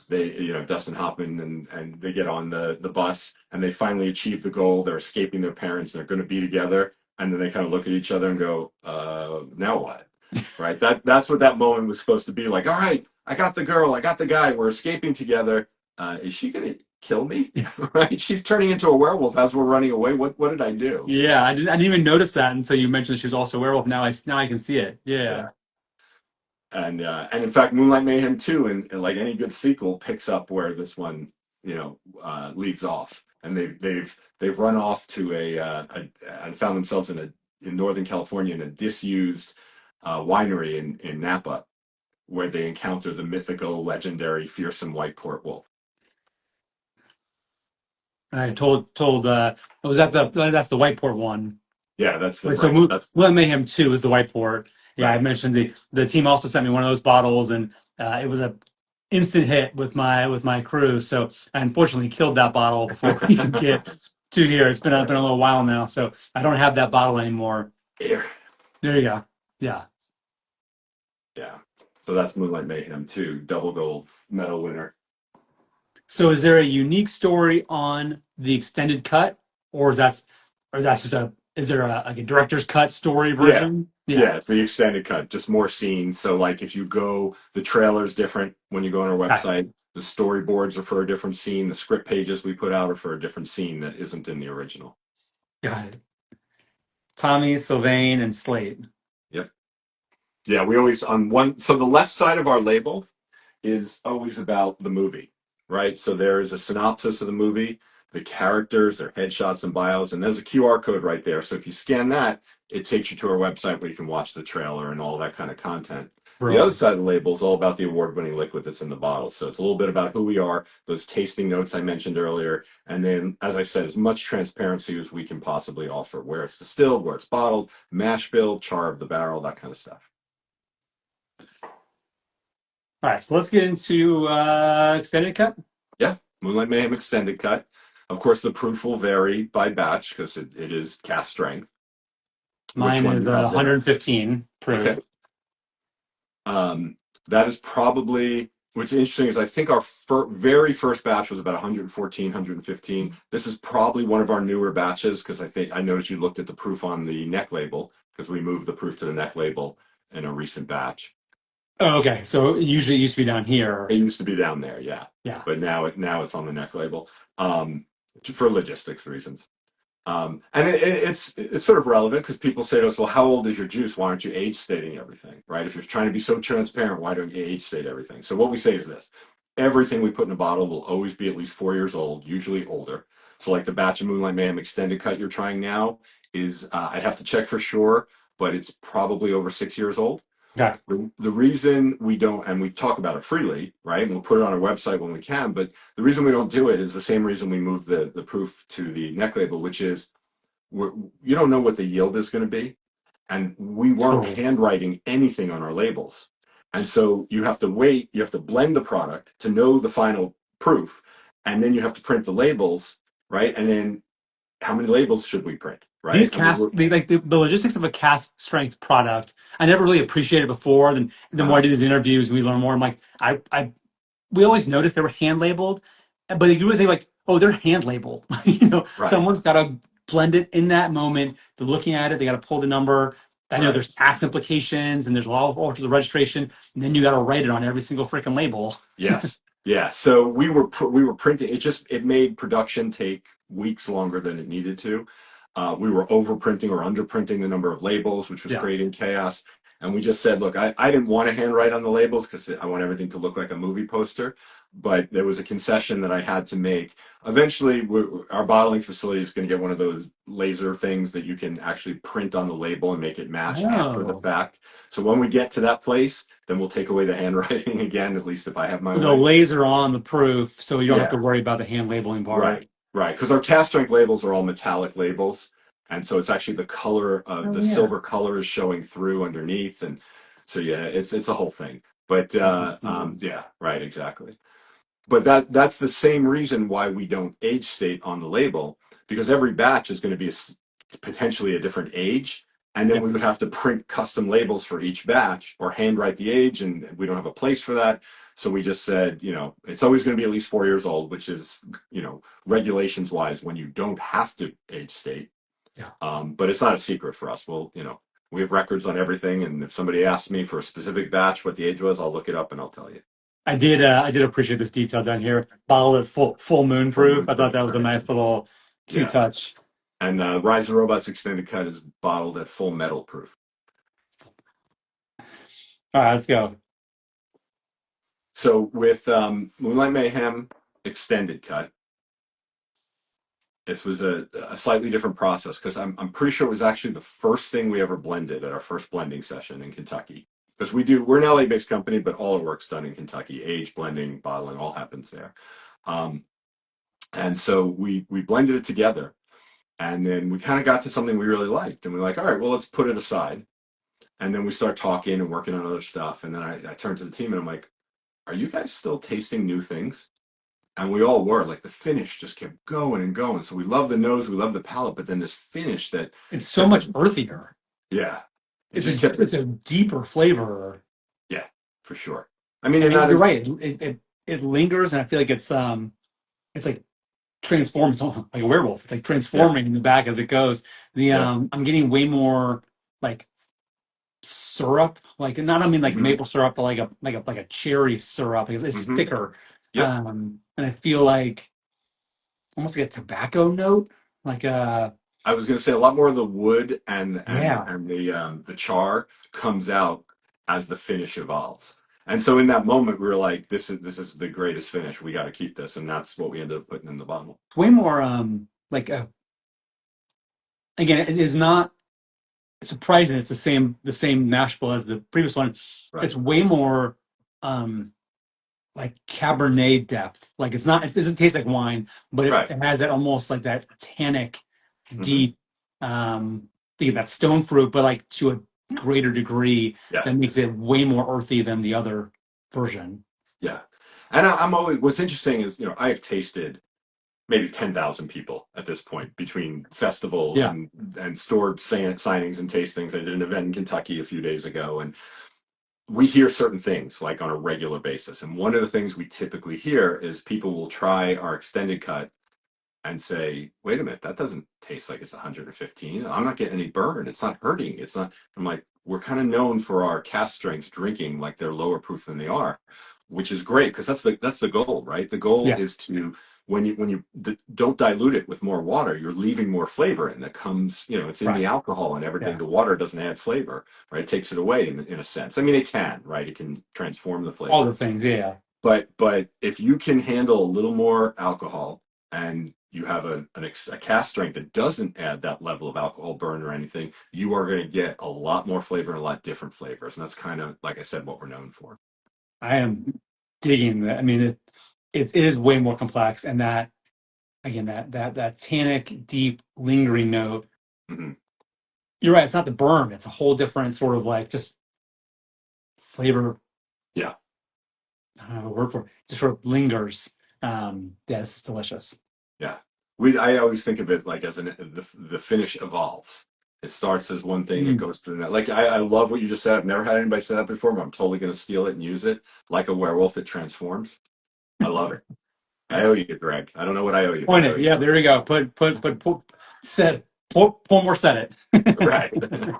they, Dustin Hoffman and they get on the bus and they finally achieve the goal. They're escaping their parents. They're going to be together. And then they kind of look at each other and go, now what? Right. That's what that moment was supposed to be like. All right, I got the girl. I got the guy. We're escaping together. Is she going to kill me? Right. She's turning into a werewolf as we're running away. What did I do? Yeah, I didn't even notice that until you mentioned she was also a werewolf. Now I can see it. Yeah. Yeah. And in fact, Moonlight Mayhem 2, and like any good sequel, picks up where this one, leaves off. And they've run off to and found themselves in Northern California in a disused winery in Napa, where they encounter the mythical, legendary, fearsome white port wolf. And I told was that that's the Whiteport one. Yeah, that's it. Wait, so Right. That's Moonlight Mayhem 2 is the Whiteport. Yeah, I right. mentioned the team also sent me one of those bottles, and it was a instant hit with my crew. So I unfortunately killed that bottle before we could get to here. It's been a little while now, so I don't have that bottle anymore. Here. There you go. Yeah. Yeah. So that's Moonlight Mayhem 2, double gold medal winner. So is there a unique story on the extended cut, or that's just a is there a like a director's cut story Yeah. version? Yeah. Yeah, it's the extended cut, just more scenes. So like if you go, the trailer's different when you go on our Got it. website. The storyboards are for a different scene. The script pages we put out are for a different scene that isn't in the original. Got it. Tommy, Sylvain, and Slate. Yep. Yeah, we always on one, so the left side of our label is always about the movie, right? So there is a synopsis of the movie, the characters, their headshots and bios, and there's a QR code right there. So if you scan that, it takes you to our website where you can watch the trailer and all that kind of content. The other Bro. side of the label is all about the award-winning liquid that's in the bottle. So it's a little bit about who we are, those tasting notes I mentioned earlier, and then, as I said, as much transparency as we can possibly offer, where it's distilled, where it's bottled, mash bill, char of the barrel, that kind of stuff. All right, so let's get into extended cut. Yeah, Moonlight Mayhem extended cut. Of course, the proof will vary by batch because it is cast strength. Which Mine one is do you have there? 115 Okay. proof. That is probably, what's interesting is I think our very first batch was about 114, 115. This is probably one of our newer batches because I noticed you looked at the proof on the neck label because we moved the proof to the neck label in a recent batch. Oh, okay. So usually it used to be down It here. used to be down there, yeah, Yeah. but now it's on the neck label for logistics reasons. And it's sort of relevant because people say to us, "Well, how old is your juice? Why aren't you age stating everything?" Right? If you're trying to be so transparent, why don't you age state everything? So what we say is this: everything we put in a bottle will always be at least 4 years old, usually older. So like the batch of Moonlight Mayhem extended cut you're trying now is I'd have to check for sure, but it's probably over 6 years old. Okay. The reason we don't, and we talk about it freely, right? And we'll put it on our website when we can, but the reason we don't do it is the same reason we move the proof to the neck label, which is you don't know what the yield is going to be. And we weren't Totally. handwriting anything on our labels. And so you have to wait, you have to blend the product to know the final proof. And then you have to print the labels, right? And then how many labels should we print, These right? I mean, cast, the logistics of a cast strength product, I never really appreciated before. Then the more I uh, do these interviews, we learn more. I'm like, we always noticed they were hand labeled, but you really think like, oh, they're hand labeled. right. Someone's got to blend it in that moment. They're looking at it. They got to pull the number. I know Right. there's tax implications and there's all to the registration, and then you got to write it on every single freaking label. Yes. Yeah. So we were printing. It made production take weeks longer than it needed to. We were overprinting or underprinting the number of labels, which was Yeah. creating chaos. And we just said, look, I didn't want to handwrite on the labels because I want everything to look like a movie poster. But there was a concession that I had to make. Eventually, our bottling facility is going to get one of those laser things that you can actually print on the label and make it match after the Oh, fact. So when we get to that place, then we'll take away the handwriting again, at least if I have my the way. laser on the proof, so you don't have to Yeah, worry about the hand labeling part. right, right. Because our cast strength labels are all metallic labels. And so it's actually the color of Oh the yeah. silver color is showing through underneath. And so, yeah, it's a whole thing. But Awesome. yeah, right, exactly. But that's the same reason why we don't age state on the label, because every batch is going to be potentially a different age. And then Yep. we would have to print custom labels for each batch or handwrite the age, and we don't have a place for that. So we just said, it's always going to be at least 4 years old, which is, regulations wise, when you don't have to age state. Yeah. But it's not a secret for us. Well, we have records on everything. And if somebody asks me for a specific batch, what the age was, I'll look it up and I'll tell you. I did appreciate this detail down here. Bottled at full moon Full proof. moon I thought proof, that was a right? nice little cute Yeah. touch. And Rise of the Robots Extended Cut is bottled at full metal proof. All right, let's go. So with Moonlight Mayhem Extended Cut, it was a slightly different process because I'm pretty sure it was actually the first thing we ever blended at our first blending session in Kentucky. Because we're an LA based company, but all our work's done in Kentucky. Age, blending, bottling, all happens there. Um, And so we blended it together, and then we kind of got to something we really liked, and we're like, all right, well, let's put it aside. And then we start talking and working on other stuff. And then I turned to the team and I'm like, are you guys still tasting new things? And we all were. Like the finish just kept going and going. So we love the nose, we love the palate, but then this finish that It's so kept much it, earthier. yeah, it It's just kept it's it, a deeper flavor. yeah, for sure. I mean, and And that you're is, right. It lingers, and I feel like it's like transformed like a werewolf. It's like yeah, transforming in the back as it goes. yeah, I'm getting way more like syrup, like not I mean like hmm maple syrup, but like a cherry syrup. It's hmm thicker, yep. and I feel like almost like a tobacco note, like a I was going to say a lot more of the wood yeah. and the char comes out as the finish evolves. And so in that moment, we were like, this is the greatest finish. We got to keep this, and that's what we ended up putting in the bottle. It's way more like again, it is not surprising. It's the same mash bill as the previous one. Right, It's way more um like Cabernet depth. Like it's not, it doesn't taste like wine, but it, right. it has that almost like that tannic, hmm deep, that stone fruit, but like to a greater degree Yeah, that makes it way more earthy than the other version. yeah. And I'm always what's interesting is I have tasted maybe 10,000 people at this point between festivals Yeah. and store signings and tastings. I did an event in Kentucky a few days ago, and we hear certain things like on a regular basis. And one of the things we typically hear is people will try our extended cut and say, wait a minute, that doesn't taste like it's 115. I'm not getting any burn. It's not hurting. It's not. I'm like, we're kind of known for our cast strengths drinking like they're lower proof than they are, which is great because that's the goal, right? The goal Yeah. is to don't dilute it with more water, you're leaving more flavor in that comes, it's in the Right. alcohol and everything. Yeah. The water doesn't add flavor, right? It takes it away in a sense. I mean, it can, right? It can transform the All the flavor. things. Yeah. But if you can handle a little more alcohol and you have a cast strength that doesn't add that level of alcohol burn or anything, you are going to get a lot more flavor and a lot different flavors. And that's kind of, like I said, what we're known for. I am digging that. I mean, it is way more complex, and that again, that tannic, deep, lingering note. hmm You're right. It's not the burn. It's a whole different sort of like just flavor. Yeah. I don't have a word for it. Just sort of lingers. Yeah, this is delicious. Yeah. I always think of it like as the finish evolves. It starts as one thing, it Mm. goes to the next. Like I love what you just said. I've never had anybody say that before, but I'm totally going to steal it and use it. Like a werewolf, it transforms. I love it. I owe you, Greg. I don't know what I owe you, but Point I owe it. you Yeah, something. there you go. Put said. Pour more said Right. it.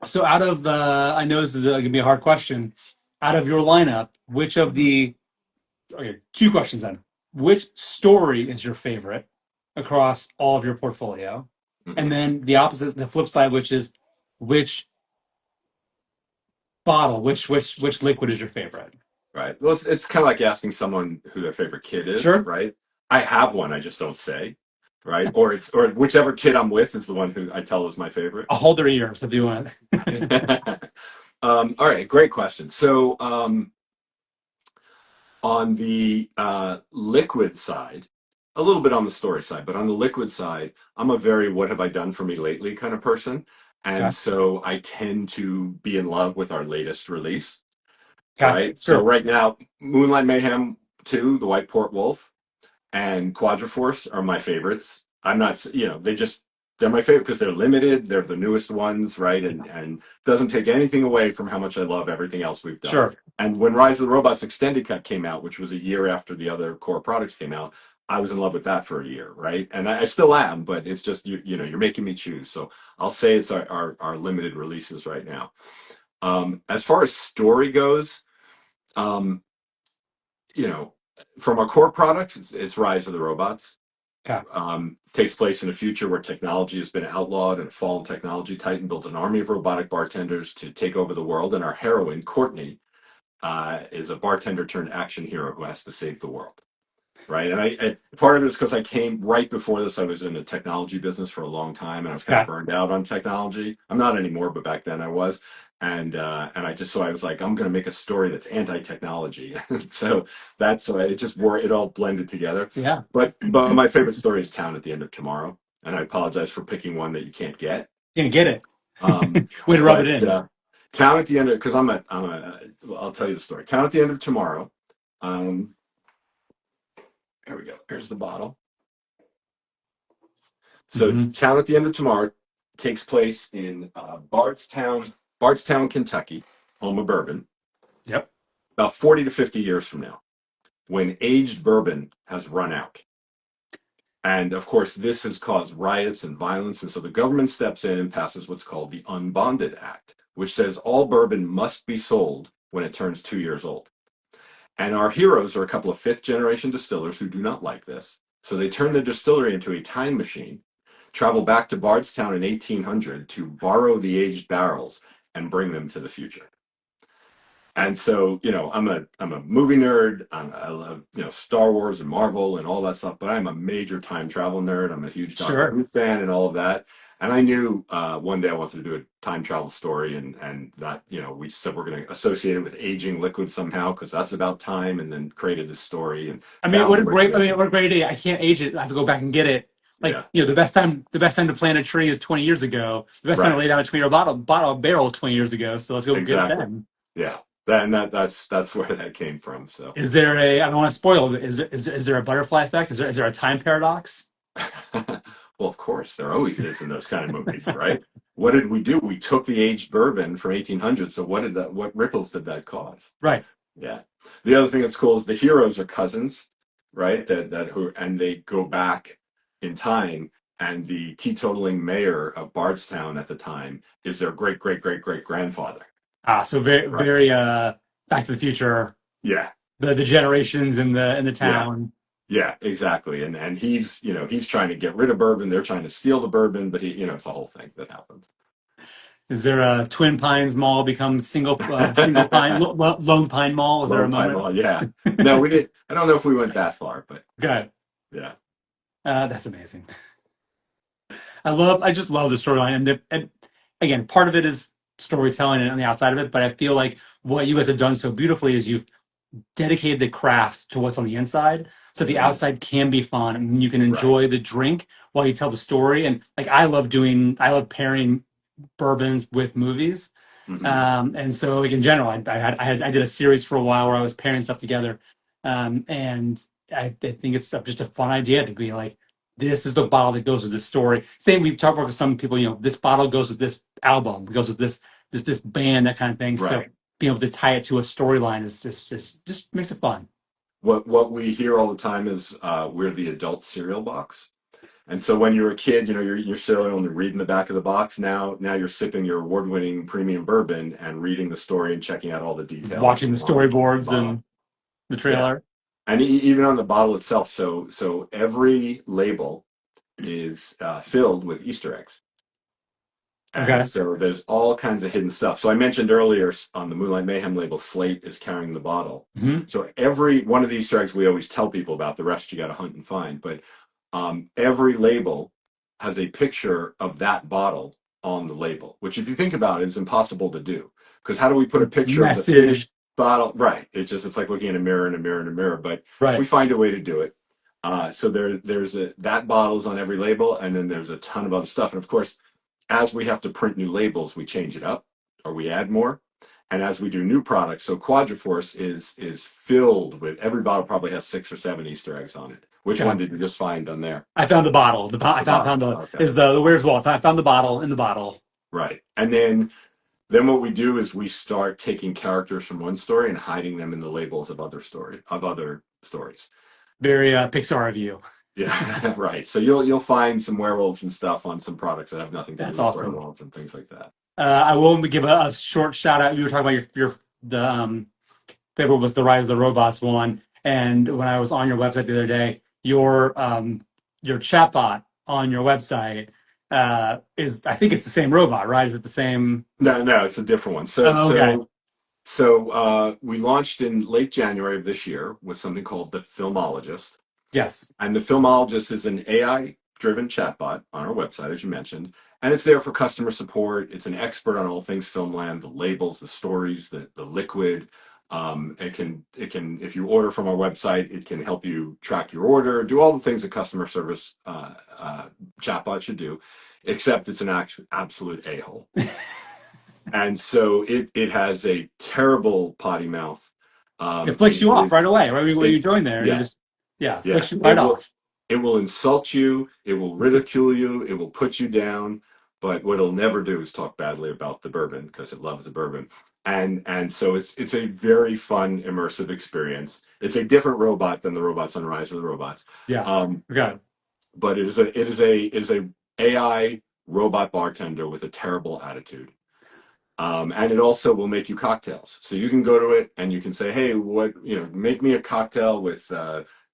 So out of I know this is gonna be a hard question. Out of your lineup, which of hmm the okay, two questions then. Which story is your favorite across all of your portfolio? And hmm then the opposite, the flip side, which is which bottle, which liquid is your favorite? Right. Well, it's kind of like asking someone who their favorite kid is, Sure. right? I have one, I just don't say, right? Or whichever kid I'm with is the one who I tell is my favorite. I'll hold their ears if you want. All right, great question. So on the liquid side, a little bit on the story side, but on the liquid side, I'm a very what have I done for me lately kind of person. And Okay. so I tend to be in love with our latest release, Okay. right? So Sure. right now, Moonlight Mayhem 2, the White Port Wolf, and Quadriforce are my favorites. I'm not, they're my favorite because they're limited. They're the newest ones, right? And doesn't take anything away from how much I love everything else we've done. Sure. And when Rise of the Robots Extended Cut came out, which was a year after the other core products came out, I was in love with that for a year, right? And I still am, but it's just you're making me choose. So I'll say it's our limited releases right now. As far as story goes, um, you know, from our core products, it's Rise of the Robots. Okay. Takes place in a future where technology has been outlawed and a fallen technology titan builds an army of robotic bartenders to take over the world. And our heroine, Courtney, is a bartender turned action hero who has to save the world. right? And part of it is because I came right before this. I was in the technology business for a long time, and I was kind of Okay. burned out on technology. I'm not anymore, but back then I was. And I was like, I'm going to make a story that's anti-technology. So that's it. Just wore it all blended together. Yeah. But my favorite story is Town at the End of Tomorrow, and I apologize for picking one that you can't get. Gonna get it. Um, Way to rub it but in. Town at the End of because well, I'll tell you the story. Town at the End of Tomorrow. Um, Here we go. Here's the bottle. So, Hmm. Town at the End of Tomorrow takes place in Bardstown, Kentucky, home of bourbon, Yep. about 40 to 50 years from now, when aged bourbon has run out. And of course, this has caused riots and violence. And so the government steps in and passes what's called the Unbonded Act, which says all bourbon must be sold when it turns 2 years old. And our heroes are a couple of fifth generation distillers who do not like this. So they turn the distillery into a time machine, travel back to Bardstown in 1800 to borrow the aged barrels and bring them to the future. And so, I'm a movie nerd. I love, Star Wars and Marvel and all that stuff, but I'm a major time travel nerd. I'm a huge Doctor Sure. Who fan and all of that. And I knew one day I wanted to do a time travel story, and that, we said we're going to associate it with aging liquid somehow because that's about time, and then created this story and I mean, what found a where to great. I go mean, from what a there. great idea. I can't age it. I have to go back and get it. Like, Yeah, the best time to plant a tree is 20 years ago. The best time to right, lay down a 20-year bottle of barrel is 20 years ago. So let's go get it exactly. then. Yeah, that's where that came from. So. Is there a? I don't want to spoil it. Is there a butterfly effect? Is there a time paradox? Well, of course, there always is in those kind of movies, right? What did we do? We took the aged bourbon from 1800. So what ripples did that cause? Right. Yeah. The other thing that's cool is the heroes are cousins, right? And they go back in time, and the teetotaling mayor of Bardstown at the time is their great great great great grandfather, So very right? very Back to the Future. Yeah, The generations in the yeah. town. Yeah, exactly. And he's trying to get rid of bourbon. They're trying to steal the bourbon, but it's a whole thing that happens. Is there a Twin Pines Mall becomes single pine Lone Pine Mall? Is there a Lone Pine moment? Mall, yeah. No, we did. I don't know if we went that far, but Okay. yeah, That's amazing. I just love the storyline, and again, part of it is storytelling and on the outside of it, but I feel like what you guys have done so beautifully is you've dedicated the craft to what's on the inside, so the hmm outside can be fun and you can right. enjoy the drink while you tell the story. And like I love pairing bourbons with movies. hmm And so, like in general, I did a series for a while where I was pairing stuff together, and I think it's just a fun idea to be like, this is the bottle that goes with this story. Same, we've talked about with some people, this bottle goes with this album, goes with this band, that kind of thing. So Right. being able to tie it to a storyline is just makes it fun. What we hear all the time is we're the adult cereal box. And so when you're a kid, you're cereal and you're reading the back of the box. Now you're sipping your award-winning premium bourbon and reading the story and checking out all the details Watching the on the storyboards bottle. and the Yeah. trailer. And even on the bottle itself, so every label is filled with Easter eggs, and Okay. so there's all kinds of hidden stuff. So I mentioned earlier on the Moonlight Mayhem label, Slate is carrying the bottle. Hmm. So every one of the Easter eggs we always tell people about. The rest you got to hunt and find. But every label has a picture of that bottle on the label, which if you think about it, is impossible to do. Because how do we put a picture of the Message. finished bottle? Right. It's like looking in a mirror and a mirror and a mirror, but we Right. find a way to do it. So there's that bottle's on every label, and then there's a ton of other stuff. And of course, as we have to print new labels, we change it up or we add more. And as we do new products, so Quadriforce is filled with every bottle probably has 6 or 7 Easter eggs on it. Which one Okay. did you just find on there? I found the bottle. I The found bottle. the Okay. is the Where's Walt. I found the bottle in the bottle. Right. And then what we do is we start taking characters from one story and hiding them in the labels of other stories. Very Pixar of you. Yeah, right. So you'll find some werewolves and stuff on some products that have nothing to do That's with awesome. werewolves and things like that. I will give a short shout out. You were talking about your the favorite was the Rise of the Robots one, and when I was on your website the other day, your chatbot on your website is, I think it's the same robot, right? Is it the same? No, it's a different one. So Oh, okay. so so we launched in late January of this year with something called the Filmologist. Yes. And the Filmologist is an AI driven chatbot on our website, as you mentioned. And it's there for customer support. It's an expert on all things Filmland, the labels, the stories, the liquid. It can, if you order from our website, it can help you track your order, do all the things a customer service chatbot should do, except it's an absolute a-hole. And so it has a terrible potty mouth. It flicks It you off right is away. Right when you it join there, you yeah, just, yeah, yeah. flicks you right off. It will insult you, it will ridicule you, it will put you down, but what it'll never do is talk badly about the bourbon because it loves the bourbon. And so it's a very fun, immersive experience. It's a different robot than the robots on Rise of the Robots. Yeah. Um, Okay. but it is a AI robot bartender with a terrible attitude. And it also will make you cocktails. So you can go to it and you can say, hey, make me a cocktail with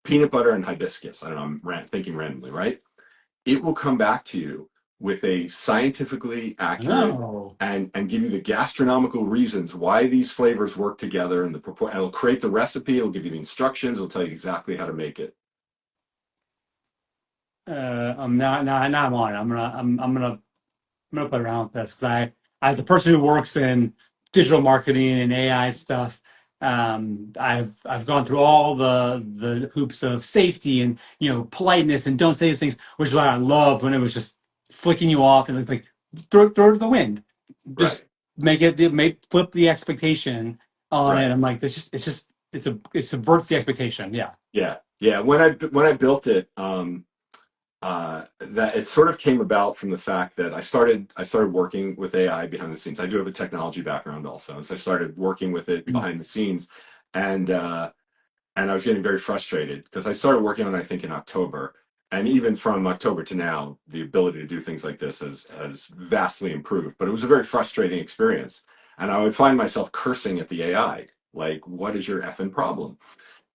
peanut butter and hibiscus. I don't know, thinking randomly, right? It will come back to you with a scientifically accurate Oh. and give you the gastronomical reasons why these flavors work together, and it'll create the recipe, it'll give you the instructions, it'll tell you exactly how to make it. I'm not, now I'm on it. I'm gonna play around with this because as a person who works in digital marketing and AI stuff, I've gone through all the hoops of safety and politeness and don't say these things, which is why I loved when it was just flicking you off and it's like throw it to the wind, just Right. flip the expectation on it. Right. I'm like, it subverts the expectation. Yeah. Yeah. Yeah. When I built it, that it sort of came about from the fact that I started working with AI behind the scenes. I do have a technology background also, and so I started working with it Mhm. behind the scenes, and I was getting very frustrated because I started working on it, I think, in October, and even from October to now, the ability to do things like this has vastly improved. But it was a very frustrating experience, and I would find myself cursing at the AI, like, "What is your effing problem?"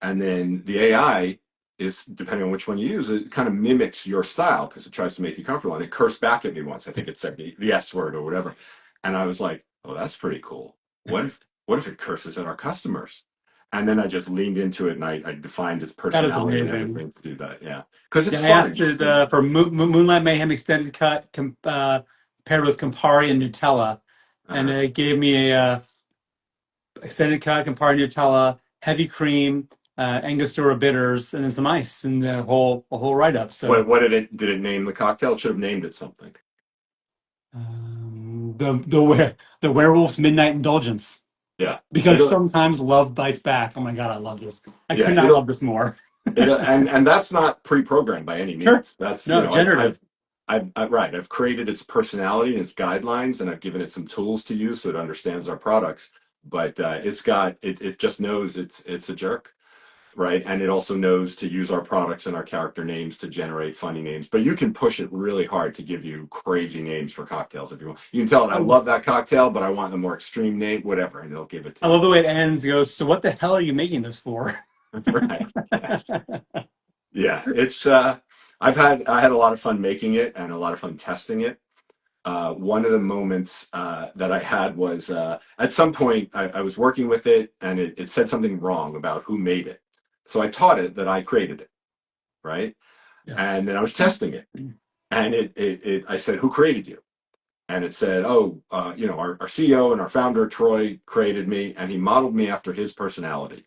And then the AI is, depending on which one you use, it kind of mimics your style because it tries to make you comfortable. And it cursed back at me once. I think it said the S word or whatever. And I was like, oh, that's pretty cool. What if it curses at our customers? And then I just leaned into it and I defined its That is personality and amazing. everything to do that. Yeah. Because it's Yeah, I fun. asked it for Moonlight Mayhem extended cut paired with Campari and Nutella, and Uh-huh. it gave me a extended cut Campari Nutella, heavy cream, Angostura bitters, and then some ice, and a whole write up. So What did it name the cocktail? It should have named it something. the werewolf's midnight indulgence, Yeah. because It'll, sometimes love bites back. Oh my God, I love this. I could yeah, not love this more. and that's not pre-programmed by any Sure, means. That's no generative. right. I've created its personality and its guidelines, and I've given it some tools to use so it understands our products. But it just knows it's a jerk, right? And it also knows to use our products and our character names to generate funny names. But you can push it really hard to give you crazy names for cocktails if you want. You can tell it, I I, love that cocktail, but I want a more extreme name, whatever, and it'll give it to I you. love the way it ends. It goes, so what the hell are you making this for? Right? Yeah. Yeah. I had a lot of fun making it and a lot of fun testing it. One of the moments that I had was at some point I was working with it and it said something wrong about who made it. So I taught it that I created it, right? Yeah. And then I was testing it, and I said, "Who created you?" And it said, "Oh, our CEO and our founder Troy created me, and he modeled me after his personality,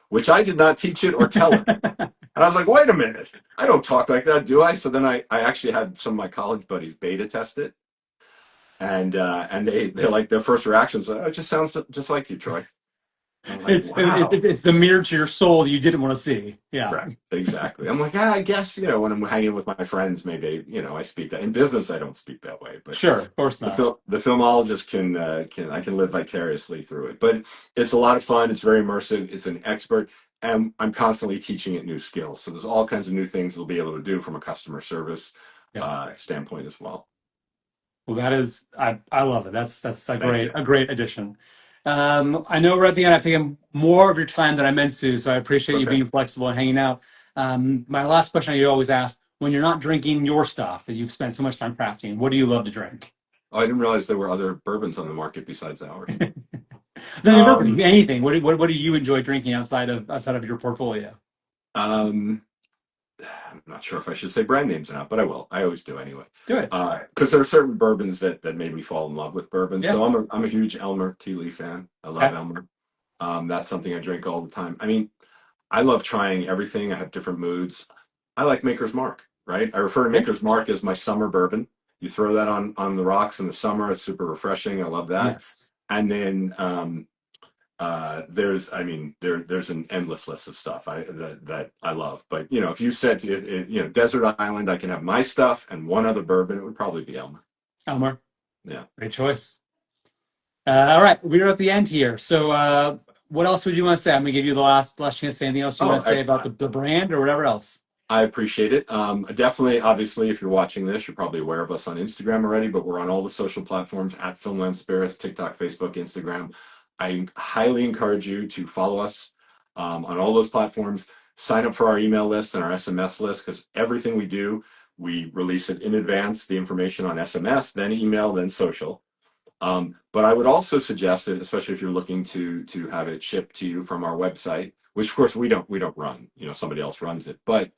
which I did not teach it or tell it." And I was like, "Wait a minute, I don't talk like that, do I?" So then I actually had some of my college buddies beta test it, and they're like their first reactions, "Oh, it just sounds just like you, Troy." And I'm like, "Wow." It's the mirror to your soul that you didn't want to see. Yeah. Right, exactly. I'm like, I guess, when I'm hanging with my friends, maybe, I speak that. In business, I don't speak that way, but Sure, of course the not. filmologist I can live vicariously through it. But it's a lot of fun. It's very immersive. It's an expert, and I'm constantly teaching it new skills. So there's all kinds of new things it'll be able to do from a customer service Yeah. standpoint as well. Well, I love it. That's Thank you. a great addition. I know we're at the end. I've taken more of your time than I meant to, so I appreciate you Okay. being flexible and hanging out. My last question I always ask: when you're not drinking your stuff that you've spent so much time crafting, what do you love to drink? Oh, I didn't realize there were other bourbons on the market besides ours. Then bourbon, Um, anything. What do you enjoy drinking outside of your portfolio? um, I'm not sure if I should say brand names or not, but I will. I always do anyway. Do it. Because there are certain bourbons that made me fall in love with bourbon. Yeah. So I'm a huge Elmer Tea Leaf fan. I love Okay. Elmer. That's something I drink all the time. I mean, I love trying everything. I have different moods. I like Maker's Mark, right? I refer to Okay. Maker's Mark as my summer bourbon. You throw that on the rocks in the summer. It's super refreshing. I love that. Yes. And then there's an endless list of stuff that I love. But if you said desert island, I can have my stuff and one other bourbon, it would probably be Elmer. Elmer. Yeah. Great choice. All right, we're at the end here. So, what else would you want to say? I'm gonna give you the last chance to say anything else you Oh, want to say about the brand or whatever else. I appreciate it. Definitely, obviously, if you're watching this, you're probably aware of us on Instagram already, but we're on all the social platforms at Filmland Spirits, TikTok, Facebook, Instagram. I highly encourage you to follow us on all those platforms. Sign up for our email list and our SMS list because everything we do, we release it in advance, the information on SMS, then email, then social. But I would also suggest it, especially if you're looking to have it shipped to you from our website, which of course we don't run. Somebody else runs it, but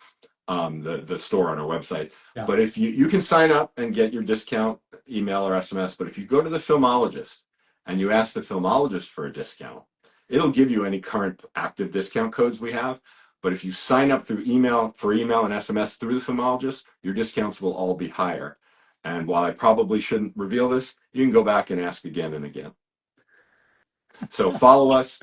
the store on our website. Yeah. But if you can sign up and get your discount email or SMS, but if you go to the filmologist and you ask the filmologist for a discount, it'll give you any current active discount codes we have. But if you sign up through email and SMS through the filmologist, your discounts will all be higher. And while I probably shouldn't reveal this, you can go back and ask again and again. So follow us,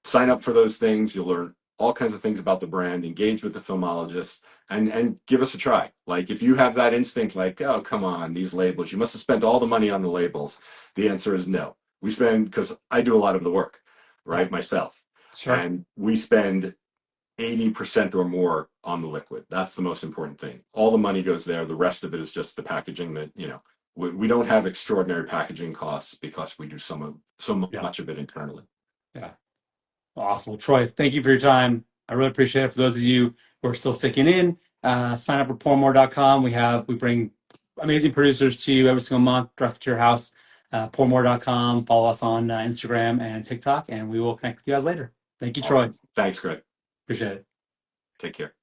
sign up for those things. You'll learn all kinds of things about the brand, engage with the filmologist, and give us a try. Like if you have that instinct, like, oh, come on, these labels, you must have spent all the money on the labels. The answer is no. We spend, because I do a lot of the work, right, myself. Sure. And we spend 80% or more on the liquid. That's the most important thing. All the money goes there. The rest of it is just the packaging that, we don't have extraordinary packaging costs because we do so much of it internally. Yeah. Awesome. Well, Troy, thank you for your time. I really appreciate it. For those of you who are still sticking in, sign up for pourmore.com. We bring amazing producers to you every single month, direct to your house. Pourmore.com. Follow us on Instagram and TikTok, and we will connect with you guys later. Thank you, Troy. Awesome. Thanks, Greg. Appreciate it. Take care.